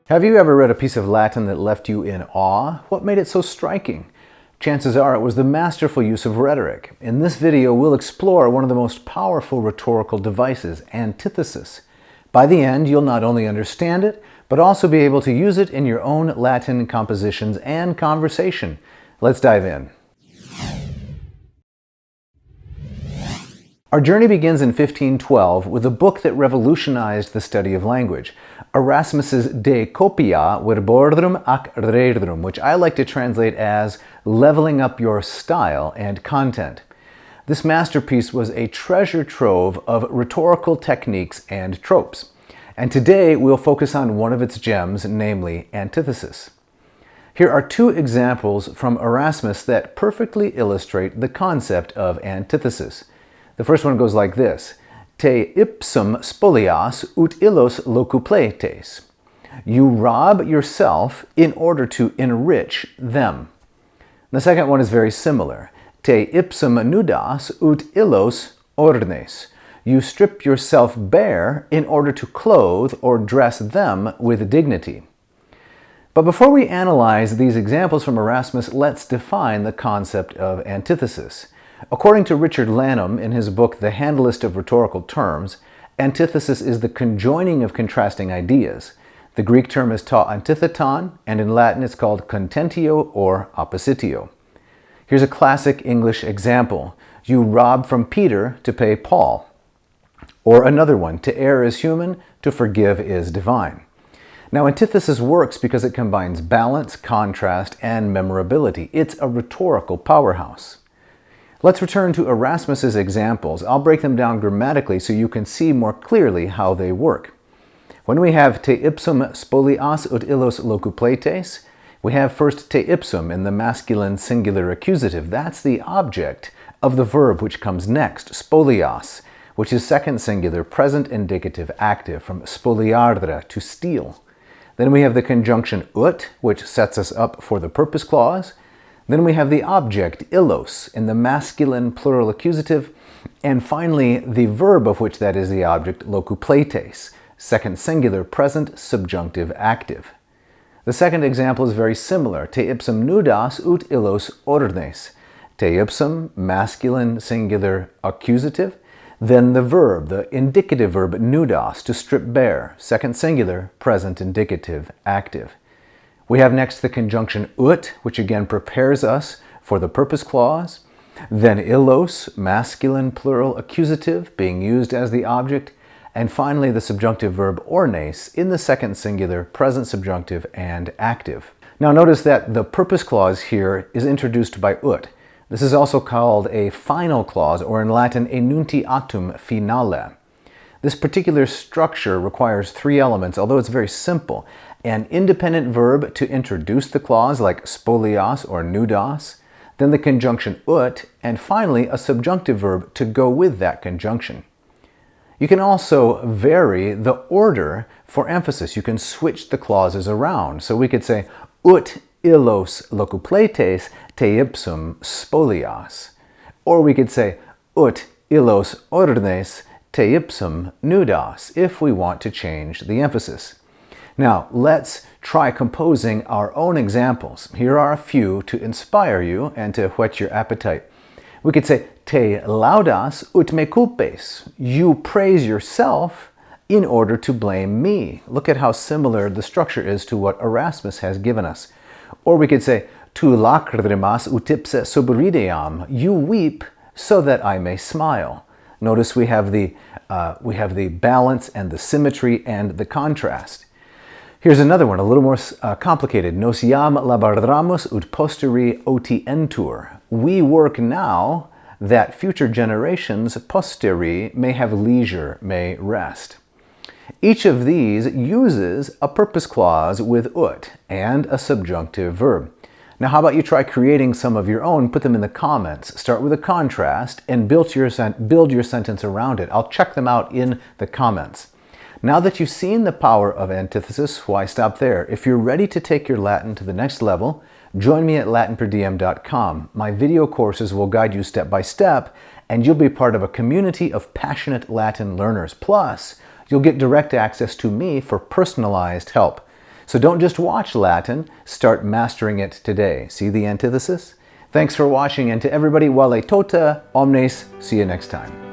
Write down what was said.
Have you ever read a piece of Latin that left you in awe? What made it so striking? Chances are it was the masterful use of rhetoric. In this video, we'll explore one of the most powerful rhetorical devices, antithesis. By the end, you'll not only understand it, but also be able to use it in your own Latin compositions and conversation. Let's dive in. Our journey begins in 1512 with a book that revolutionized the study of language, Erasmus's De Copia Verborum Ac Rerum, which I like to translate as leveling up your style and content. This masterpiece was a treasure trove of rhetorical techniques and tropes. And today we'll focus on one of its gems, namely antithesis. Here are two examples from Erasmus that perfectly illustrate the concept of antithesis. The first one goes like this: Te ipsum spolias ut illos locupletes. You rob yourself in order to enrich them. The second one is very similar. Te ipsum nudas ut illos ornes. You strip yourself bare in order to clothe or dress them with dignity. But before we analyze these examples from Erasmus, let's define the concept of antithesis. According to Richard Lanham in his book The Handlist of Rhetorical Terms, antithesis is the conjoining of contrasting ideas. The Greek term is ta antitheton, and in Latin it's called contentio or oppositio. Here's a classic English example. You rob from Peter to pay Paul. Or another one, to err is human, to forgive is divine. Now, antithesis works because it combines balance, contrast, and memorability. It's a rhetorical powerhouse. Let's return to Erasmus's examples. I'll break them down grammatically so you can see more clearly how they work. When we have te ipsum spolias ut illos locupletes, we have first te ipsum in the masculine singular accusative. That's the object of the verb which comes next, spolias, which is second singular present indicative active from spoliardere, to steal. Then we have the conjunction ut, which sets us up for the purpose clause. Then we have the object, illos, in the masculine plural accusative. And finally, the verb of which that is the object, locupletes, second singular present subjunctive active. The second example is very similar. Te ipsum nudas ut illos ornes. Te ipsum, masculine singular accusative. Then the verb, the indicative verb nudas, to strip bare, second singular present indicative active. We have next the conjunction ut, which again prepares us for the purpose clause. Then illos, masculine plural accusative, being used as the object. And finally the subjunctive verb ornes in the second singular, present subjunctive and active. Now notice that the purpose clause here is introduced by ut. This is also called a final clause, or in Latin, enuntiatum finale. This particular structure requires three elements, although it's very simple. An independent verb to introduce the clause, like spolias or nudas, then the conjunction ut, and finally a subjunctive verb to go with that conjunction. You can also vary the order for emphasis. You can switch the clauses around. So we could say, ut illos locupletes te ipsum spolias. Or we could say, ut illos ornes te ipsum nudas, if we want to change the emphasis. Now, let's try composing our own examples. Here are a few to inspire you and to whet your appetite. We could say, te laudas ut me culpes. You praise yourself in order to blame me. Look at how similar the structure is to what Erasmus has given us. Or we could say, tu lacrimas ut ipse suberideam. You weep so that I may smile. Notice we have the balance and the symmetry and the contrast. Here's another one, a little more complicated. Nos iam laboramus ut posteri otientur. We work now that future generations, posteri, may have leisure, may rest. Each of these uses a purpose clause with ut and a subjunctive verb. Now how about you try creating some of your own, put them in the comments. Start with a contrast and build your sentence around it. I'll check them out in the comments. Now that you've seen the power of antithesis, why stop there? If you're ready to take your Latin to the next level, join me at LatinPerDiem.com. My video courses will guide you step by step, and you'll be part of a community of passionate Latin learners. Plus, you'll get direct access to me for personalized help. So don't just watch Latin, start mastering it today. See the antithesis? Thanks for watching, and to everybody, vale tota omnes. See you next time.